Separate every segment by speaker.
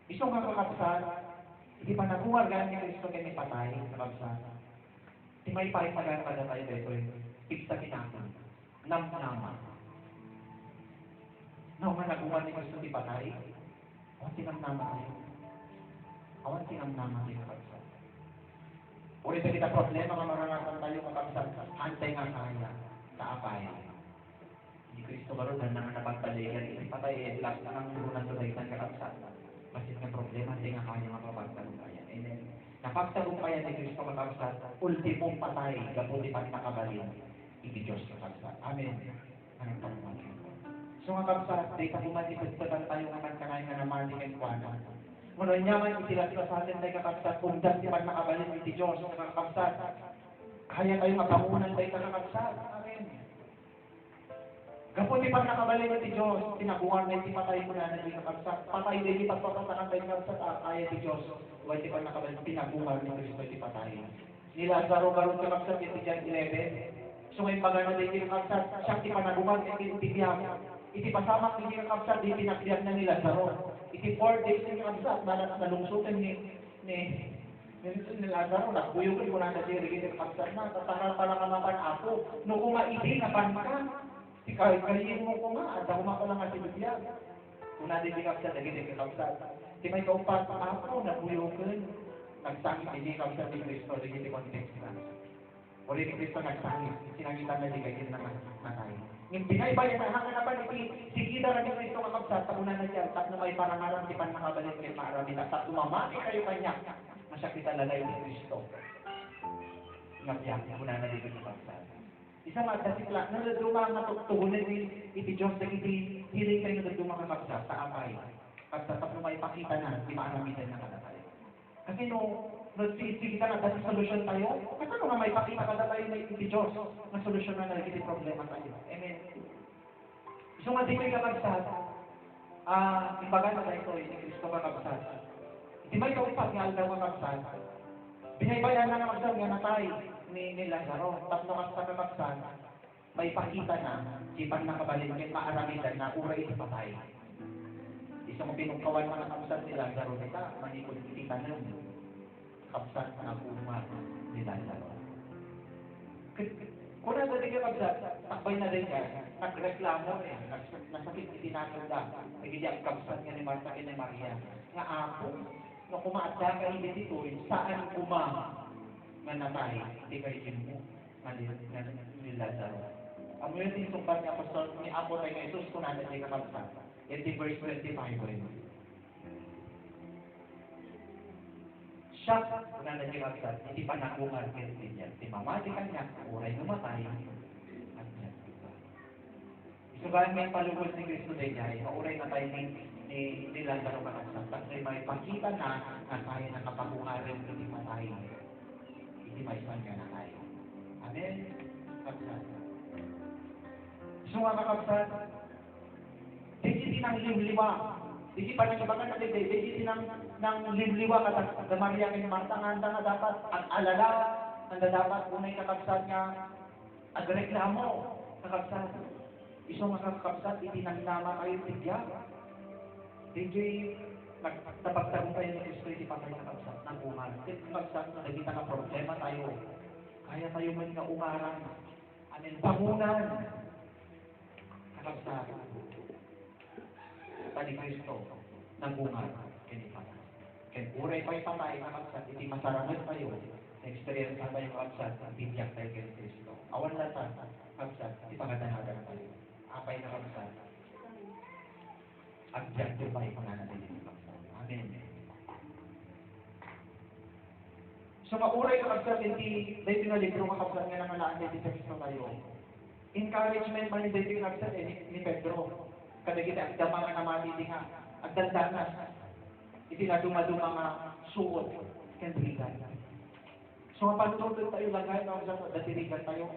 Speaker 1: Iso nga kakabsat, hindi pa nabuwag ni Kristo kini patay, kakabsat. Di may paitagan pa na tayo dito, pigsa kinakon, namnama. No, nga nabuwag ni Kristo di patay, awan sinamnama tayo. Awan sinamnama tayo, kakabsat. Uri sa kita problema nga marangatan tayo, kakabsat, hantay nga kaya, kaapay. Di Kristo karon na nga napagpaligan, hindi patay, last na ang turunan to dahil kakabsat. Masin nga problema, hindi nga kaya nga mapagtagumpayan. Amen. Napagtagumpayan ni Kristo kakabsat, ultimong patay, gaputi pag nakabalin, hindi Diyos kakabsat. Amen. Anong pagmamagin ko. So nga kakabsat, di ka bumatipagpatan tayo nga kankanay nga naman di kay Kuwana. Ngunit nyaman itilas na sa atin tayo kakabsat, kung dati pag nakabalin, hindi Diyos kakabsat. Kaya tayo mapangunan tayo kakabsat. Amen. Kaputi pag nakabalik ti Diyos, tinabuhan na iti patay mo na di kakabsat. Patay na iti pagpapatakan tayo kakabsat, kaya ti Diyos. Huwag iti pag nakabalik, tinabuhan ni Kristo iti patay. Ni Lazaro garot kakabsat iti John 11. So ngayon pagano na iti kakabsat, siyang ti panaguman iti tibiyag. Iti pasamak iti kakabsat, iti pinagbiyak na ni Lazaro. Iti 4 days ni kakabsat, nalungsutan ni Lazaro, nagbuyogan ko na siya iti kakabsat na, tatara pala kamapan ako. No kumaiti, napan ka. Kaliin mo ko nga, at ako mapala nga si Bibiyag. Kung natin di kapsat, naging kapsat. Di may kaupat, ako, nabuyokan. Nagsangit, hindi kapsat ni Kristo, naging di context na. O rin ni Kristo nagsangit, sinagitan na di kayo na natay. Yung binaybaya na, hanggang naman, sikita na ni Kristo kakapsat, tapunan na siya, tap na may parangalan, di pa nakabalik kayo maarami, tap tumamati kayo kanya, masyakitan lalay ni Kristo. Ngabiyak, kuna na di kayo kakapsat. Isa nga dasikla, nadaduma nga tugunin iti Diyos na iti hiling kayo nadaduma nga kapsat sa apay. Kapsat tapos may pakita na, di maaramitan na kadatay. Kasi sige ka na dati solusyon tayo, kasi nga may pakita kadatay na iti Diyos na solusyon na iti problema tayo. Amen. So nga di kayo kakabsat, imbaga na tayo ito, ni Kristo kakabsat. Di may kaupat nga aldaw kakabsat, binaybayan na kakabsat nga natay ni Lazaro, tapno ka sa kakabsat, may pakita na, sipag nakabalin kayo, maaramitan na, uray iti patay. Isang pinungkawan mga kakabsat ni Lazaro, nita, manikod iti tanong, kakabsat na kumar ni Lazaro. Kung na dati kakabsat, takbay na din yan, nagreklamo nasakit iti natong da, nagiging ang kakabsat nga ni Marta ni Maria, nga ako, na kumaadda ka hindi dito, saan nga natay, hindi kayo mo, nga ni Lazaro. Ang mga tinsumpan ni Apostol, ni Apo tayo nga Isus, kung natin di kakabsat. Yan di verse 25 rin. Siya, kung natin di kakabsat, hindi pa nakungan kaya niya. Di mamati ka niya, uray numatay, at niya. Isugaan may palugod ni Kristo day niya, mauray na tayo ni Lazaro kakabsat. Tapos may pakita na kaya nakapakungarin hindi matay. Hindi maisan ka na tayo. Amen? Kapsat. So nga kakabsat, di nang limliwa. Di pa nang ibagan natin, di nang limliwa ka Maria kay Marta nga dapat ang alala, ang dapat unay kakabsat nga agreklamo kakabsat. Iso nga kakabsat, di nang nama kayo tigya. Di napagtagumpayan ni Kristo hindi patay kakabsat ng umar. Kakabsat na nagkita ka problema tayo. Kaya tayo man nga umaran. Amen. Pangunan. Kakabsat. Tani Kristo ng umar. Hindi patay. Kaya uray pa'y patay kakabsat. Hindi masarangan tayo. Na-experience tayo kakabsat. Bibiyak tayo kay Kristo. Awan lata. Kakabsat. Hindi pangadanagan tayo. Apay kakabsat. At diyan doon pa ipanganalili ng kakabsat. Amen. So mauray kakabsat, hindi dahil nga libro kakabsat nga naman naan dahil sa Kristo tayo. Encouragement man dahil kakabsat ni Pedro. Kada kita ang dama nga naman hindi nga ang dandanas. Iti na dumaduma nga suot kandiligan. So mapanunod tayo langay kakabsat, datirigan tayo.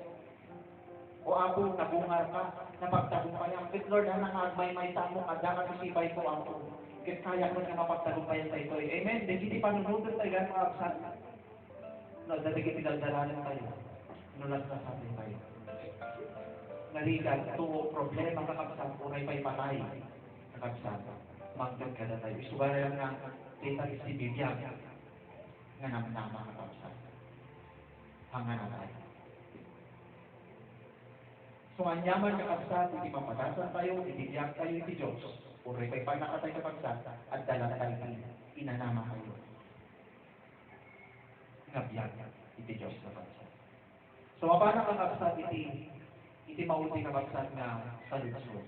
Speaker 1: O ako, nabungar ka, napagtagumpayan. But Lord, hanang may tamo ka, dapat isibay ko ako. Kaya ko nga mapagtagumpayan tayo. Amen. Hindi panununan tayo gano'ng kakabsat. No, dati pinagdalanan tayo. Nulas na sa atin tayo. Naligan, to problema kakabsat, unay pa'y patay. Kakabsat. Mangtag kada tayo. Isubaran nga, kita si Bibiyag, nga namnama kakabsat. Hanga na tayo. So, ang yaman kakabsat, hindi mapatasan tayo, ibibiyag tayo, iti Diyos. Puri kay panakatay kakabsat, at dalat tayo, inanama kayo. Ngabiyag, iti Diyos kakabsat. So, mapana kakabsat, iti mauti kakabsat nga sa lutsod.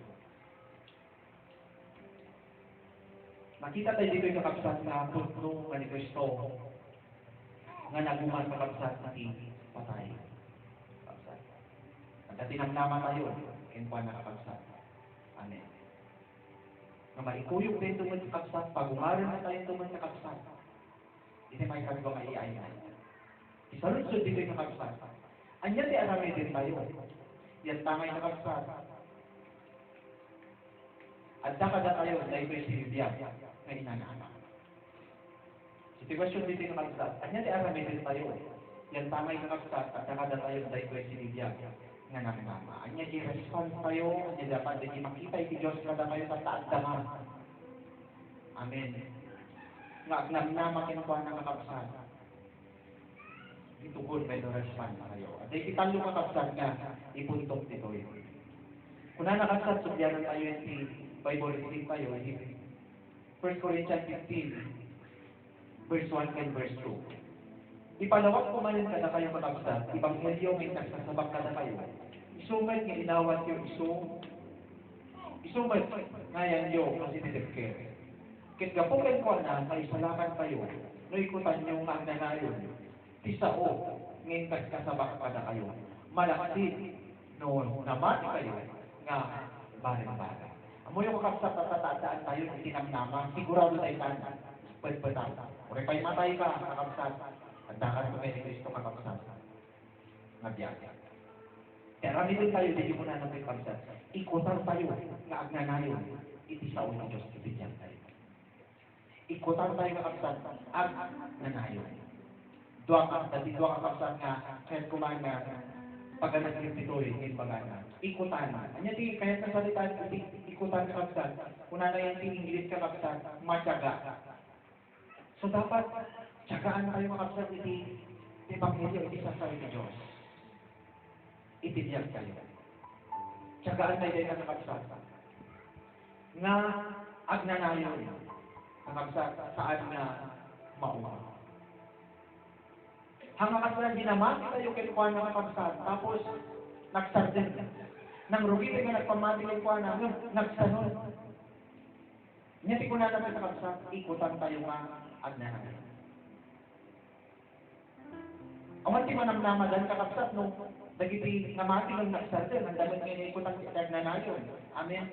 Speaker 1: Makita tayo dito yung kakabsat na putno nga ni Kristo nga naguman kakabsat iti patay. Kakabsat. At tinamnama tayo, kinkuan na kakabsat. Amen. Nga maikuyog din tumod kakabsat, pagumaran na tayo tumod kakabsat. Iti may kagwa nga iay na. Isalutsod dito yung kakabsat. Anya di arami din tayo. Yan tangay kakabsat. At dakada tayo, dahil ko'y sinibiyag na inanama. Sitwasyon dito yung kakabsat. Anya di arami din tayo. Yan tangay kakabsat, at dakada tayo, dahil ko'y sinibiyag nga nanama. Anya di response tayo, anya dapat di makita iti Diyos kada kayo sa taagdaman. Amen. Nga agnamnama kinkuan ng kakabsat. Itugod may no response kayo. At di kitalo kakabsat nga, ipuntok dito yun. Kung na nakabsat, subyanan tayo yung Bible reading tayo, 1 Corinthians 15, verse 1 and verse 2. Ipalawak ko man kada kayo kakabsat, Ebanghelyo may nagsasabak kada kayo. Isumat nga inawat yung isumat ngayon yung kasi nilipkir. Kit gapukin ko na, may salamat kayo, no ikutan yung agnanayon, tisao, ngayon nagsasabak kada kayo. Malaksin, no namati kayo, nga bareng-bareng. Amo yung kakabsat at tatandaan tayo, itinamnama, sigurado tayo tanan, pagpatang. Kung pa'y matay ka, kakabsat, at dakan ko kay Kristo kakabsat. Nabiyag. Kaya rami din tayo, hindi mo na namin kakabsat. Ikutan tayo, nga agnanayon, iti sa ulo Diyos, ibigyan tayo. Ikutan tayo kakabsat, agnanayon. Dua kakabsat nga, kahit kumain nga, paganasin dito yung bagana. Ikutan. Anya di, kaya sa salita, ikutan kakabsat. Kuna na yung English kakabsat, matyaga. So dapat, tyagaan tayo kakabsat, iti Ebanghelyo, iti sasawin ni Diyos. Itibiyag tayo. Tyagaan tayo tayo kakabsat. Nga, agnanayon, kakabsat, saan nga mauma. Hanga kaslan dinamati tayo kinkuha ng kakabsat, tapos nagsardin. Nang rugi tayo nga nagpamati kinkuha na, nagsanod. Nyati ko na naman kakabsat, ikutan tayo nga agnanayon. Awan ti manamnamadan kakabsat, no? Dagiti namati ng nagsardin, ang damit nga ikutan ti agnanayon. Amen.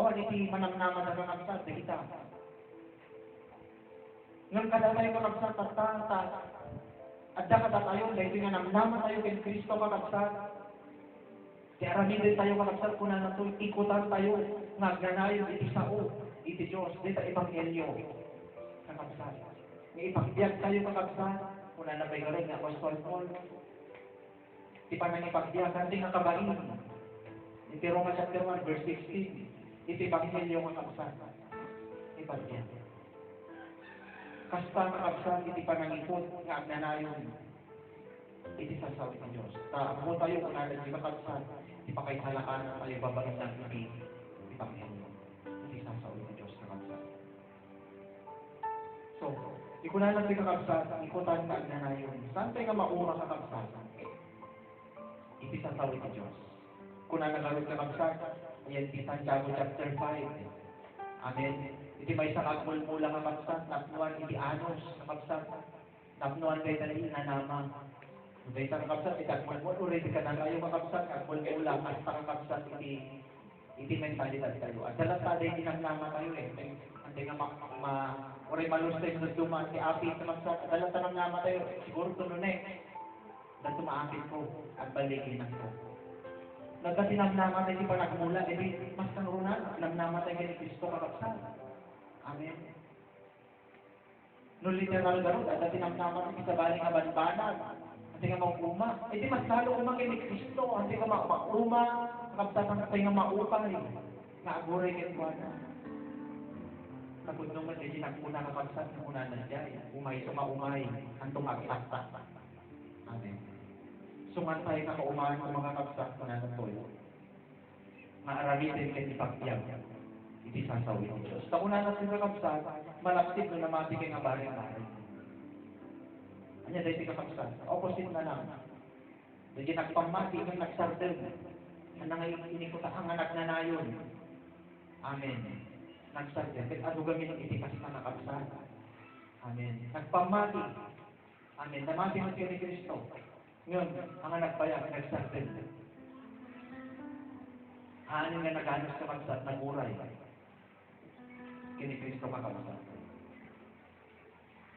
Speaker 1: Awan iti manamnamadan kakabsat, dagita. Nang kada tayo kakabsat, tata, at dakata tayo, dahil nga namnaman tayo kay Kristo kakabsat. Kaya rami din tayo kakabsat, kuna na ito, ikutan tayo, nagnanayon, iti sao, iti Diyos, dito Ebanghelyo, kakabsat. Ipagbiag tayo kakabsat, kuna na ba'y galing, Apostol Paul, di pa nang ipagbiag, kanting nakabain. Iti Roma chapter 1, verse 16, iti Ebanghelyo kakabsat, ipagbiag. Kasta kakabsat, iti panangipot, nga agnanayon, iti sasawit ng Diyos. Amo tayo, kung nalang di kakabsat, iti pakaisalakan tayo, babain ng iti Ebanghelyo, iti sasawit ng Diyos kakabsat. So, ikunalang di kakabsat, ikutan nga agnanayon. Saan tayo nga mauma kakabsat? Iti sasawit ng Diyos. Kung nalang kakabsat, ayan, iti Santiago chapter 5. Amen. Iti may isang agmul-mula kakabsat, napnuan iti anos kakabsat, napnuan kay tali nanama. May isang kakabsat, iti agmul-mula, uri di ka na tayo kakabsat, agmul-mula, at kakabsat iti mentalidad tayo. At dalat tayo dinamnama tayo eh. Hindi nga uri malus tayo sa dumaan, iti apit kakabsat, at dalat tanamnama tayo, siguro tunun eh. Dato maapit ko, at balikinan ko. Nagka sinamnama tayo di pa nagmula, edi mas kanurunan, namnama tayo ni Kristo kakabsat. Amen. No literal garo, at sinamnama tayo sa baling abanbanag, at nga mag-uma. Edi mas lalo umang ni Kristo, at nga mag-uma, kakabsat ang tayo nga maupay, nga aguray kinkuana. pagod nung hindi nagpuna kapagsan, muna na siya, umay, sumaumay, antong agtakta. Amen. Sumantay ka kaumahan kung mga kapsat muna na toyo. Maaramitin kayo ipagpiyag. Iti sasawi ni Diyos. Sa una natin ka kapsat, malapsit no namati kay nga baring-baring. Anya dahil ti kakapsat, opposite na lang. Dahil nagpamati ng nagsardel. Ang inikot ang anak na nayon. Amen. Nagsardel. At ano gamin itikas na kakapsat. Amen. Nagpamati. Amen. Namati mo siya ni Kristo. Ngayon, ang anak pa yan, nagsardel. Hanin nga naganos kakapsat, naguray. Kini Kristo kakapsat.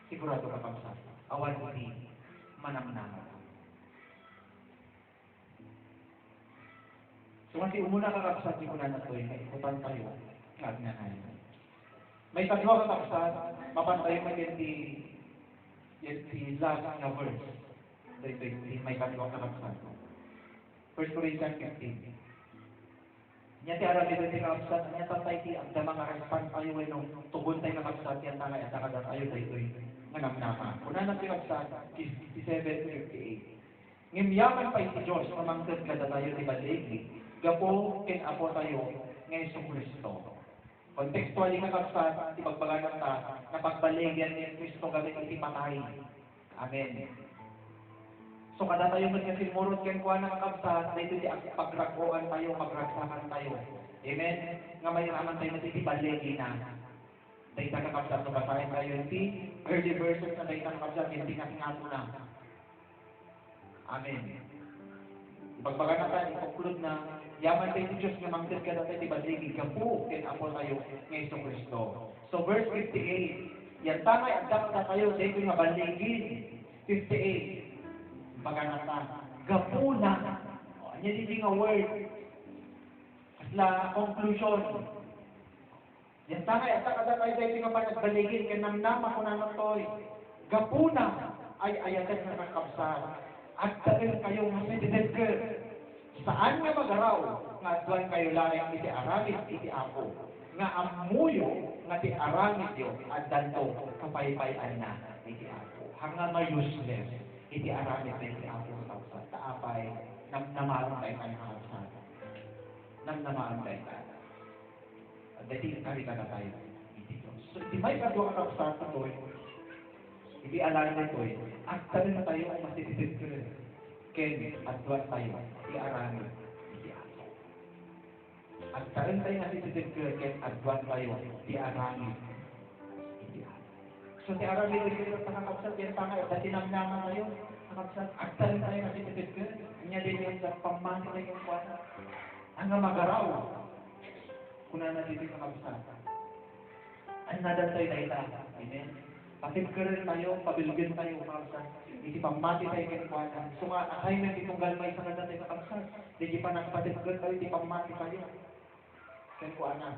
Speaker 1: Sigurado kakapsat. Awan iti manamnama. So kasi umuna kakapsat, di ko na natoy, ikutan tayo, ngag na ngayon. May kadwa kakapsat, mapantayo mo yan di last nga verse. May kadwa kakapsat. 1 Corinthians 15. Nya ti arami do ti kakapsat, nya tatay ti ang mga response tayo ay nung tugon tayo kakapsat, yan tangay at nakadat tayo tayo nga namnama. Una na ti kakapsat, 57:58. Ngimyaman pa iti Diyos, mamangkad ka tayo ti baligi, gapo ken apo tayo nga Hesus Kristo. Contextually nga kapsat, ti pagpaganan ta, napagbaligyan ni Kristo gamit iti patay. Amen. So kada tayo magkasimurot ken kuha ng kapsat, dito ti pagrakoan tayo, magragsakan tayo. Amen. Nga may raman tayo na iti baligi na. Dahil ka kapsat, so basahin tayo iti early verses na dahil ka kapsat, hindi natingato na. Amen. Pagpagana tayo, conclude na, yaman tayo ni Diyos nga mangkad ka natin, ibaligi, gapo, ken apo tayo, ng Hesus Kristo. So verse 58, yan tangay, agdak na tayo, dito nga baligin. 58, pagana ta, gapo na. Yan hindi nga word. Kasla, conclusion. Yan tangay, agdak na tayo, dito nga panagbaligin, ken namnama ko na natoy. Gapo na, ay ayatan na nakapsat. At tarin kayo nga medidedker. Saan nga magaraw? Nga tuwan kayo laing iti aramid iti apo. Nga amuyo nga ti aramid yo at danto kapaypayan na iti apo. Hanga nga useless iti aramid na iti apo sa tawsat. Taapay namnamaan tayo ka nakakasal. Namnamaan tayo ka. At dahil karika na tayo iti Diyos. So di may kadwa kakapsat ito hindi alam nito at tayo na tayo ang matititid ko rin. Ken, at duwan tayo, i-arami, i-ako. At tayo tayo matititid ko rin, at duwan tayo, i-arami, i-ako. So, i-arami rin kayo sa kakapsat, yan tanga, at tinamnaman tayo, kakapsat, at tayo tayo matititid ko rin. Kanya din yung sa pamani tayo yung kuwana. Ang magaraw, kuna natin yung kakapsat. Ang nadan tayo na ita. Amen. Pakipkarin tayo, pabilgin tayo, kakapsat. Hindi pamati tayo kinikuanan. So nga, assignment itong galmay sa nadan tayo kakapsat. Hindi pa nakapatipkarin tayo, hindi pamati tayo. Kinikuanan.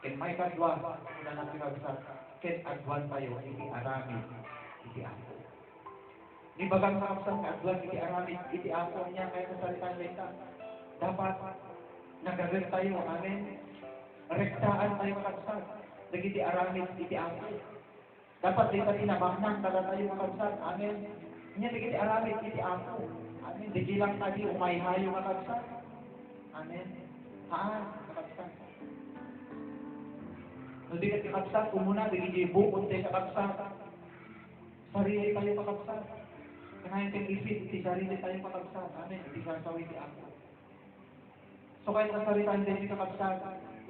Speaker 1: Ken may kadwa, muna natin kakapsat. Ken adwan tayo, hindi arami, hindi ako. Di bagang kakapsat nga adwan, hindi arami, hindi ako niya, kaya kasalitan kita. Dapat, nagagawin tayo, amen. Rektaan tayo kakapsat. Nagiti aramid, iti ako. Dapat dito tinabangnan, kada tayo kakabsat. Amen. Inya nagiti aramid, iti ako. Amen. Digi lang tadi, umayhayo kakabsat. Amen. Haan, kakabsat. No, di ka kakabsat, umuna, digi bukod tayo kakabsat. Sarili tayo kakabsat. Kanayan tayo isip, iti sarili tayo kakabsat. Amen. Iti sasawi, iti ako. So kahit kasaritan tayo kakabsat,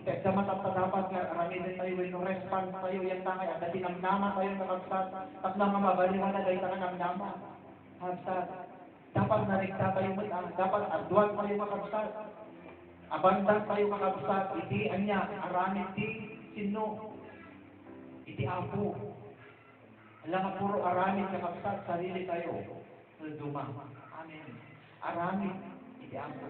Speaker 1: sa matapta dapat nga aramitin tayo no response tayo yan tangay at tinamnama tayo kakabsat at lang mabaliwan na dahil ka namnama kakabsat dapat narikta tayo dapat adwan tayo kakabsat abandan tayo kakabsat iti anya aramid ti sino iti apo alam nga puro aramid kakabsat sarili tayo duma amen aramid iti apo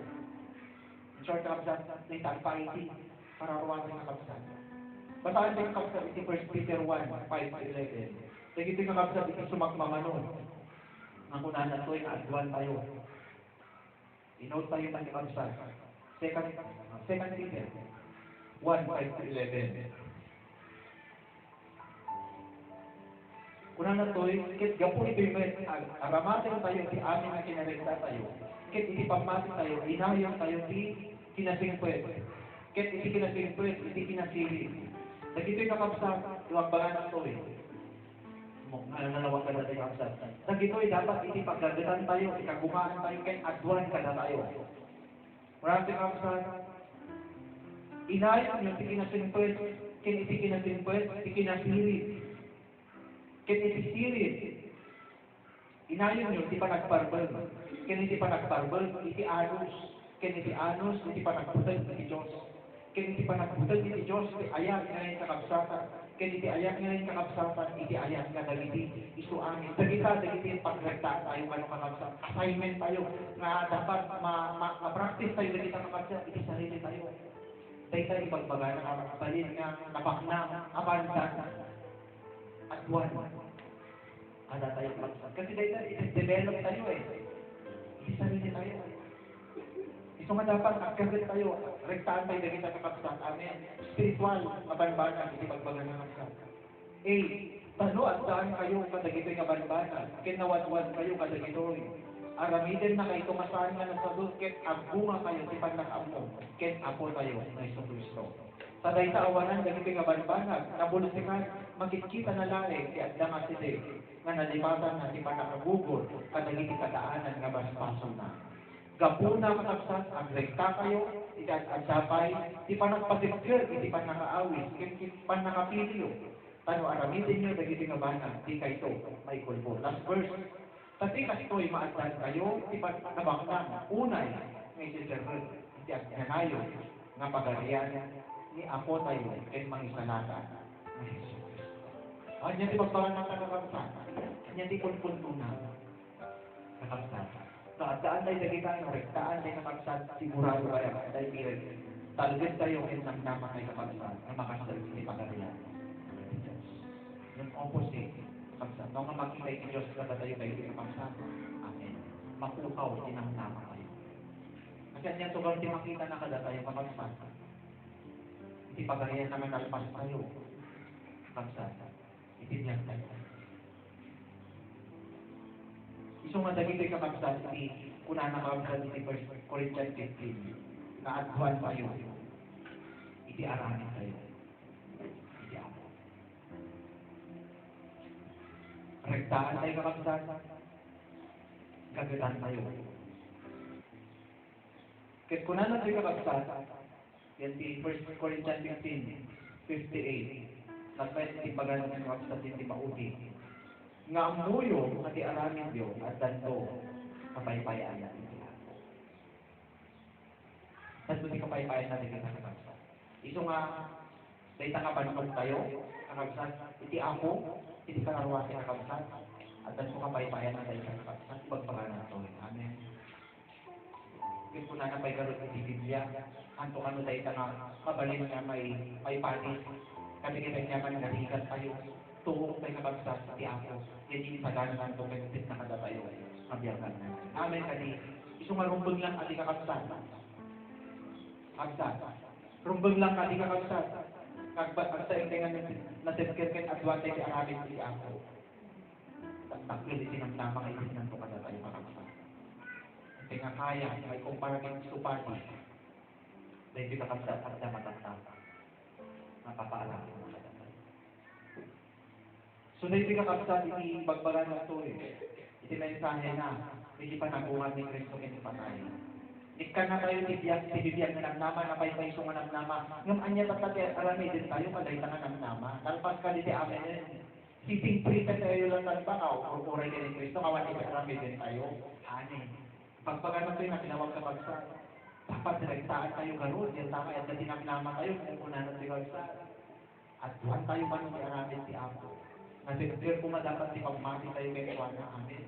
Speaker 1: in short kakabsat iti tagpaiti para ruwasan ng kapsat. Basahan din kapsat iti 1 Peter 1, 5-11. Sige ito yung kapsat iti sumakmamano. Ang kunanan to yung adwan tayo. Inote tayo ng kapsat. Second Peter 1:5-11. Kuna na to'y, kit gapo ito'y met, aramatin tayo, ti amin na kinarekta tayo. Kit iti pagmatin tayo, inayon tayo, ti kinasingpwet. Kit iti kinasingpwet, iti kinasirin. Nagito'y kakabsat, iwag ba na to'y. Nanalawag ka na tayo kakabsat. Nagito'y dapat iti paggagatan tayo, ikagumaan tayo, kaya adwan ka na tayo. Maraming kakabsat, inayon yung ti kinasingpwet, kit iti kinasingpwet, iti kinasirin. Ken iti sirit, inayon nyo, iti panagparbal. Ken iti panagparbal, iti anus. Ken iti anus, iti panagbutan, iti Diyos. Ken iti panagbutan, iti Diyos, iti ayat nga rin kakabsatan. Ken iti ayat nga rin kakabsatan, iti ayat nga dagiti isu amin. Dagiti pagrekta tayo, kano kakabsat. Assignment tayo, nga dapat ma-practice tayo, dagiti kakabsat, iti sarili tayo. Dahil tayo ibagbaga na balin nga, napaknang, abandan. At buwan, ada tayo kapagsan. Kasi dahil i-develop tayo i-sarili tayo. Ito nga dapat, agkagat tayo, rektaan tayo dahil sa kakapsan. Amen. Spiritual, mabanbanan, hindi magbagan ng kapsan. Tano at saan kayo kadagito'y kabanbanan? Kinawad-wad kayo kadagito'y. Aramidin na kayo tumasaan nga ng sadot, ket agbunga kayo, si panakamo, ket apo tayo na Iso Kristo. Sa dahi sa awanan, dagito'y kabanbanag, nabulusikan, makikita na laing, ti adda nga side, nga nalimatan na si panakagugol, kadagiti kadaanan nga baspaso na. Gapuna kakabsat, agrekta kayo, iti adapay, ti panagpatikir, iti panakaawis, iti panakapilyo. Tano aramidin nyo, dagito'y kabanag, di kayo may kulbo. Last verse, Tati kastoy maaddan kayo, ti panabaknang, unay, ngay si Sirren, iti aganayo, nga pagarian, ni Apo tayo, kay mangisalata, na Jesus Cristo. Anya ti pagbawan ng kakabsat, anya ti punpuntunan, kakabsat. Naadaan tayo dagita, rektaan tayo kakabsat, sigurado kaya, dahil pilit, talagid tayo, kay namnaman tayo kakabsat, na makasal ni pagarian. Yung opposite, kakabsat. Nung nga makita iti Diyos, kada tayo kayo kakabsat. Amen. Mapukaw, tinamnama tayo. Kasi anya to ti makita na kada tayo kakabsat. Iti pagarian naman nalpas tayo. Kakabsat. Itinyan tayo. Iso nga dagito'y kakabsat, iti kunana kakabsat iti 1 Corinthians 15. Naadwan tayo. Iti aramin tayo. Iti ako. Rektaan tayo kakabsat. Gagatan tayo. Kahit kunana tayo kakabsat, yan di 1 Corinthians 15:58. Nagpahit itimbagan ng kakabsat yung timauti. Nga amuyo at aramin Diyo at danto kapaypayaan natin sila. Danto di kapaypayaan natin kita kakabsat. Iso nga, dahil takabanog tayo, kakabsat, iti ako, iti kararwasi kakabsat, at danto kapaypayaan natin kakabsat, ibagpanganan to. Amen. Kung na napay garot iti Biblia, anto kano dahil nga mabalin nga may panis, kasi kinanyaman nga ligat tayo, tuwong tayo kakabsat, iti ako, yan yung saganan ng tumitit na kada tayo, mabiyagan na. Amen, kadi, isong marumbag lang ati kakabsat. Kabsat. Rumbag lang ati kakabsat. Agsaing tingan na sipkirkin at watay ti aramid iti ako. Taktakil iti namnama kayo ng to kada tayo kakabsat. Tinga kaya, may kumparakin supadi. Dahil kita kakabsat at na matatap. Napapaalam ko na kada tayo. So dahil kakabsat, iti bagbagan ng to iti mensahe na, iti panagungan ni Kristo kini patay. Ikan na tayo tibibiyag na namnama, napay-paiso nga namnama. Ngam anya tatati arami din tayo, kadayta nga namnama. Nalpas ka diti amin, sising prita tayo lang talpa, o uray ka ni Kristo, kawan iti arami din tayo. Ani, pagpagano tayo na tinawag sa bagsa, dapat direktaan tayo garod, yan tama, at dati namnama tayo, kung una na si bagsa. At buwan tayo man ni arami si Apo. Nasipir ko dapat si pagmati tayo kay Juana, amin.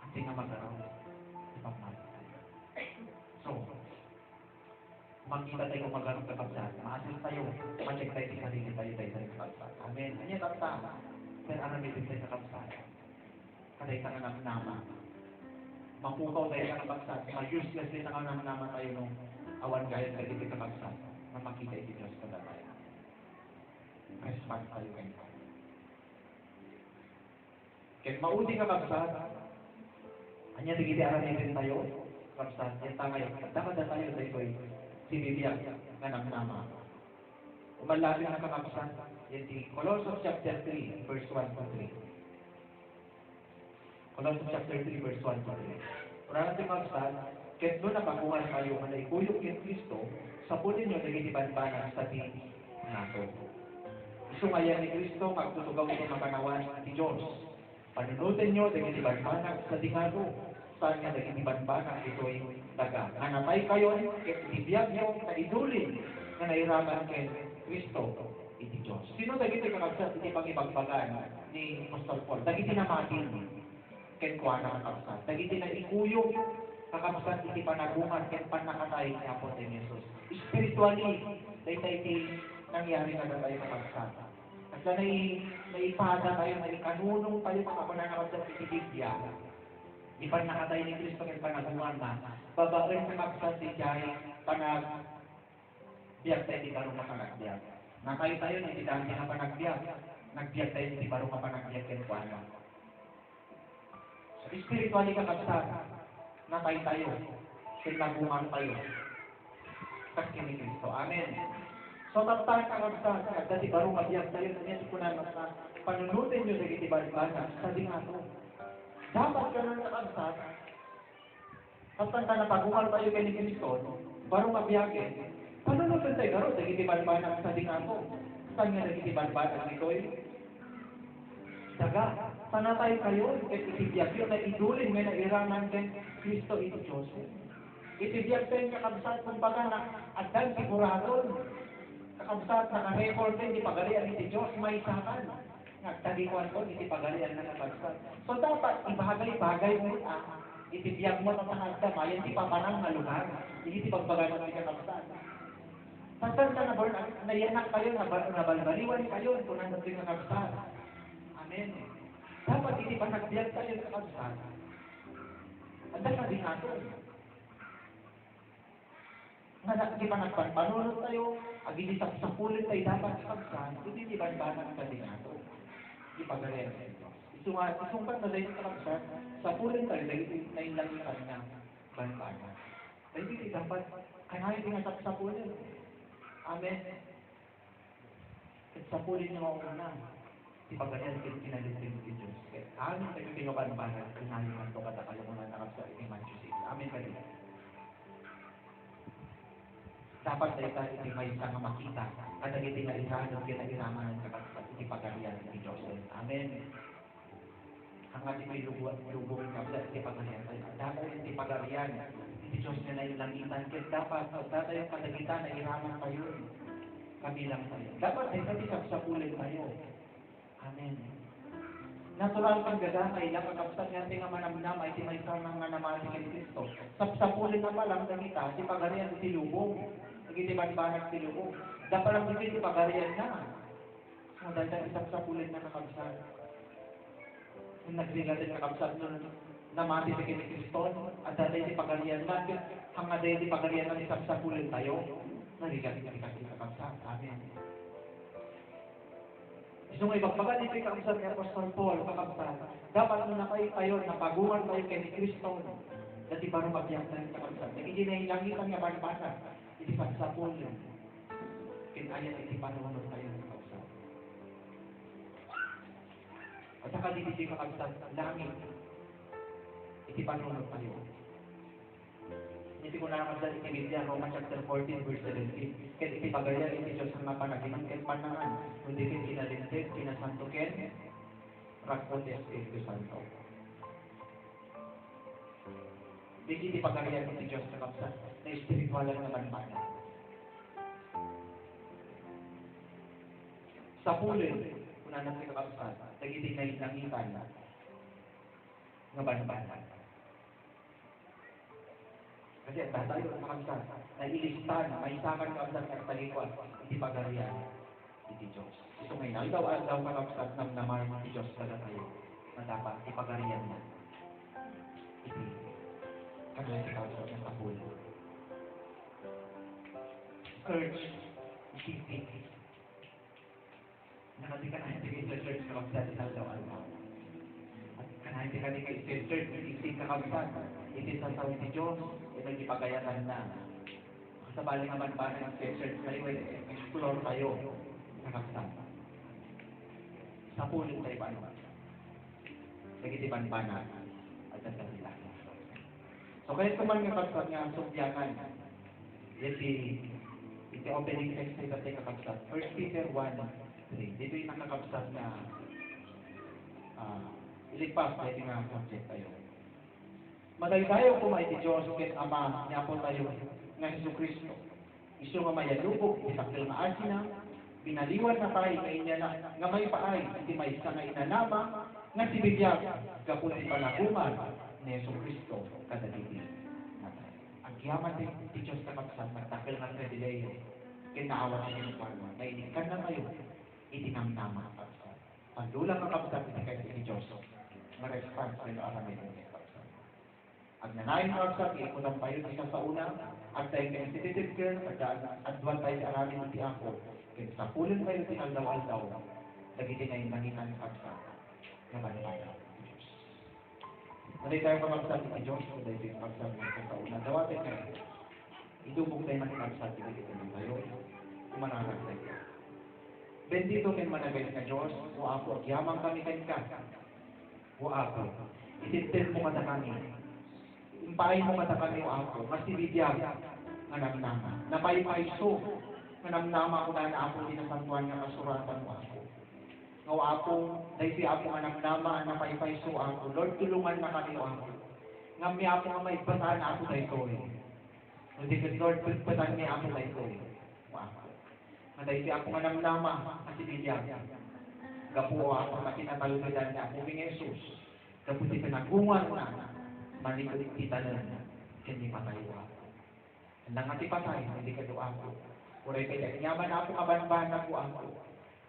Speaker 1: Ang tinga magaraw, si pagmati. So, makita tayo kung magano'ng kakabsat. Maasin tayo, ma-check tayo sa sarili tayo sa kakabsat. Amen. Anya kapta, pero aramitin tayo kakabsat. Kaday ka nga nama. Mapukaw tayo kakabsat. Ma-useless din na nama tayo nung awan gayat ka dito kakabsat. Na na makita iti Diyos kada tayo. Response tayo kayo. Kaya maudi ka kabsat, anya digiti aramitin tayo, kabsat, yan tangay, dapat na tayo sa ito'y sinibiyag nga namnama. Umalapin na kakabsat, yan di Colossians chapter 3, verse 1 to 3. Colossians chapter 3, verse 1 to 3. Una natin kabsat, kaya doon napakuha kayo na ikuyog kay Kristo, sa punin nyo naging ibanbanan sa di nato. Gusto nga yan ni Kristo, magtutugaw ito makanawan ni Diyos. Panunutin nyo, naging ibanbanan sa di nato. Saan nga naging ibanbanan ito'y daga. Nanatay kayo, ibiyag nyo, na idulin, na nairaman kay Kristo, iti Diyos. Sino naging kakabsat, iti pang ibagbagan ni Pastor Paul? Naging tinamatin kay Kuana kakabsat. Naging ikuyog kakabsat iti panagungan ken panakatay ni Apo ni Jesus. Spiritually, dahil iti nangyari na tayo kakabsat. At na naipada tayo, naikanunong tayo makapananakabsat iti Biblia. Di panakatay ni Kristo ken panagungan na. Babaen kakabsat iti ay panagbiag tayo di barong mapanagbiag. Nakay tayo na iti dami na panagbiag. Nagbiag tayo di barong mapanagbiag ken Kuana. So, spiritually kakabsat, natay tayo, sinagungan tayo. Kasi ni Kristo. Amen. So, taptahan kakabsat, dati barong mabiyag tayo, niya sikunan na panunutin nyo sa itibaribana, sa dingato. Dapat ka nun kakabsat, taptan ka na pagungan tayo kay ni Kristo, barong mabiyagin, panunutin tayo garo, sa itibaribana, sa dingato. Saan nga nag-itibaribana nito'y? Daga, panatay kayo, itibiyag yun, na idulin nga na iraman kay Kristo iti Diyos. Itibiyag tayo kakabsat, kumbaga na agdan siguradon. Kakabsat, naka-record din, di pagalian iti Diyos, may sakan. Nagtagikuan ko, iti pagalian na kakabsat. So dapat, ibagay-bagay mo, itibiyag mo na panagda, mayan di papanang na lugar. Hindi pagbaganat di kakabsat. Saan ka nayanak kayo, nabalbaliwan kayo, kung ano di kakabsat. Amen. Dapat hindi pa nagbiyak tayo sa kabsat. At dahil din natin. Hindi pa nagpanpanunod tayo, hindi sapulin tayo dapat sa kabsat, hindi ba banang sa din natin. Hindi pa galian sa ito. Isungkat na dahil sa kabsat, sapulin tayo dahil nailangitan na banbanan. Dahil hindi dapat, kanahin din nga sapulin. Amen. At sapulin nyo ako na. Di pagkalian kinalitin ni Diyos. Amin kayo kinukanbanan, kinalingan to katakalunan na sa Matthew 6. Amin kayo. Dapat tayo tayo iti may isang makita at ang iti nalisanon kinagiraman ng kapatid iti pagkalian ni Diyos. Amen. Ang ating may lugong kapatid iti pagkalian tayo. Dapat iti pagkalian iti Diyos na nailangitan. Dapat tayo yung kadagitan na iraman tayo. Kabilang tayo. Dapat tayo tayo sapulin tayo. Amen. Natural kang gada, kailang kakabsat nga nga manamnam ay di may sanang nga namati kay Kristo. Sapulin na palang kita, di pagarian di lubong. Hindi banbanag di lubong. Dapat lang di pagarian na. So, dahil sapulin na kakabsat. Kung nagsigatin kakabsat nun, namati kay Kristo, at dahil di pagarian na, hanga dahil di pagarian na, di sapulin tayo. Narigatin kasi kakabsat. Amen. Gusto mo ibagbagan ito yung kakabsat ni Apostol Paul, kakabsat. Dapat nung tayo, napagungan tayo kay ni Kristo. Dati parang mabiyang tayo kakabsat. Hindi na ilangitan nga banbanan. Hindi sa Paul yun. Kinayan iti panunod tayo kakabsat. At saka hindi kakabsat, langit. Iti panunod tayo. Hindi ko nakakabsat iti Biblia, Roma chapter 14, verse 17. Kaya iti pagalian iti Diyos ang napanaginang ken panangan. Kundi ken kinalinted, kinasanto ken rakot Espiritu Santo. Iti pagalian iti Diyos kakabsat na espiritualan na banbanan. Sa pulin, kung nanan si kakabsat, nag-iting na ilangitan na banbanan. Kasi ang tayo ng kakabsat, nailistan, may isakan kakabsat at talikwan, hindi pagarian, iti Diyos. Ito ngayon, daw kakabsat ng naman iti Diyos talaga tayo, na dapat ipagarian na. Iti, kanila si kakabsat ng kapul. Urge, isipin. Nakati ka na hindi ka church na kapsat sa daw-daw. At kanahin ka na church, isip ka kapsat. Iti sa tawin ni Diyos, nagipagayatan na. Sa bali naman ba ng church, maliway, explore tayo na kapsat. Sa pulong tayo paano? Nagitiban pa na at nagkasila. So kaya kuman nga kapsat nga subyanan. Iti opening text nila tayo kakapsat. 1 Peter 1:3. Dito yung nakakapsat na ilipas na ito nga subject tayo. Madaydayo ko may Diyos ket Ama ni Apo tayo nga Hesus Kristo. Isu nga mayalubog itakil nga asina, binaliwan na tayo nga inya na nga may paay iti may isa nga inanama nga si Bibyag kaputi panaguman ni Hesus Kristo kadagiti. Ang kiyaman din ti Diyos kakapsat nagtakil nga Galileo kinaawa siya ng parma na inikan na kayo itinamnama kakapsat. Pandulang kakapsat iti kayo ni Diyos nga response kayo aramay ng kakapsat. Ang nanayin kakapsat iikunan pa yun isa sa una at tayo sensitive ka at adwan tayo si aramin iti ako kaya sa pulong kayo tinaldaw-aldaw nagiti na yung nanginan kakapsat nga banbaya. Malay tayo kakapsat iti Diyos kung tayo yung kakapsat nga sa una. Dawatin kayo. Itubog tayo nakikapsat iti ng tayo kumanarag tayo. Bendito ken managay na Diyos, o Apo, agyamang kami ka. O Apo, itintin mo kada kami. Impaay mo kada kami, o Apo, masibidya nga namnama. Napaypayso nga namnama ko na Apo dinasantuan nga kasuratan mo Apo. O Apo, dahil si Apo nga namnama, napaypayso Apo. Lord, tulungan na kami, o Apo. Ngami Apo nga may bataan Apo dahil ko eh. Hindi ka Lord, bataan ni Apo dahil ko eh. O Apo. Dahil si ako nga namnama at si Bilyag. Gapo ako na kinatalunan niya ako ng Jesus. Gapo si pinagungan na malikod kita na hindi patayo ako. Handang nga ti patay, hindi ka doa ako. Kuray kaya nyaman ako kabanban na po ako.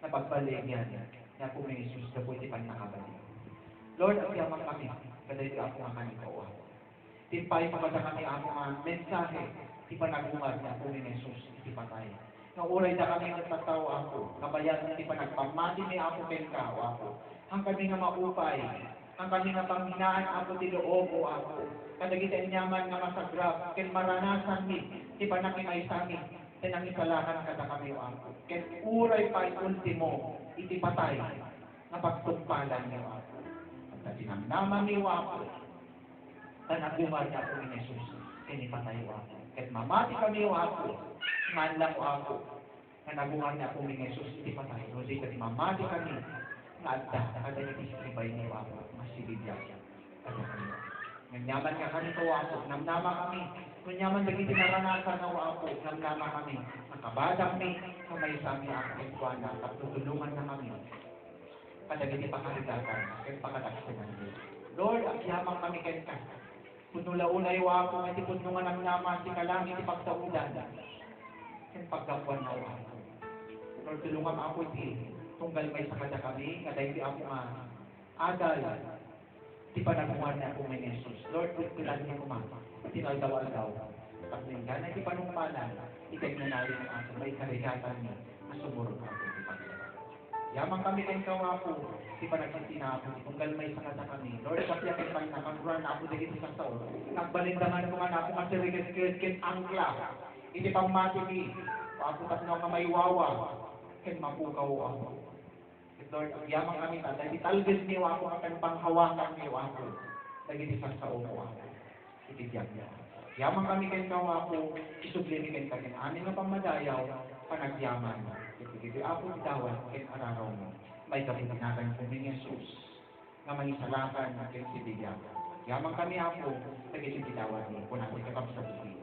Speaker 1: Napagbaligyan na ako ng Jesus. Gapo si panakabalik. Lord, ang yaman kami. Kadahil ako nga kanikaw ako. Timpay pa kami ako nga mensahe. Ti panagungan niya ako ng Jesus. Ti patay. Nga uray na kami nagtataw ako, kabayan hindi pa nagpamati ni ako kay kao ako. Ang kami nga maupay, ang kami nga panghinaan ako ti loob o ako. Kadagitan nyaman nga masagrap, ken maranasan mi, ti panakimay sa amin, tinang isalakan kada kami o ako. Ken uray pa ultimo, iti patay, nga pagtumpalan niyo ako. At tinamnama mi o ako, tanagungan niya ako ni Jesus, ken ipatay o ako. Ken mamati kami o ako, ngan lang ako nga nagungan niya akong ni Jesus hindi patay o di kasi mamati kami nga adda kada itisibay niyo ako masilibya kada kami nganyaman ka kami to ako namnama kami nganyaman dagiti naranasan na ako namnama kami nakabadang ni sa may sami ako ikwana at tutulungan na kami kada giti pakarigatan at pakadaksanan niyo Lord ang yamang kami kenta punula-ulay wa ako nga ipudnungan ang nama si kalangit ipagtaudan yung pagkakuan na ako. Lord, tulungan ako iti tunggal may sakada kami, nga dahil ako nga adal, di pa nagungan na ako may Jesus. Lord, pilan niyo kuma, tinaldaw-aldaw. Tapos ka na, di pa nung palan, ikay nanali ng ako, may karigatan niyo, masumurog ako di pagkakuan. Yamang kami kayong kawapo, di pa nagsitina ako, tunggal may sakada kami. Lord, kapya kay pang nakanguran na ako dito sa taon. Nagbalindaman ko man ako nga sirigit-kirigit angkla. Hindi pang matigi, ako tatlo nga may wawa, ken mapukaw ako. Lord, yamang kami ta, dahil talgid niyo ako akan panghawakan niyo ako, dahil isang sa uko ako, itibiyag niyo. Yamang kami ken ako, isublimi ken kami, amin nga pamadayaw, panagyaman, itibiyag ako dawat, ken araraw mo, may kapitinagan ko ni Jesus, nga manisalakan ken sibiyag. Yamang kami ako, dahil itibiyawat niyo, kung natin kakapsabuhin.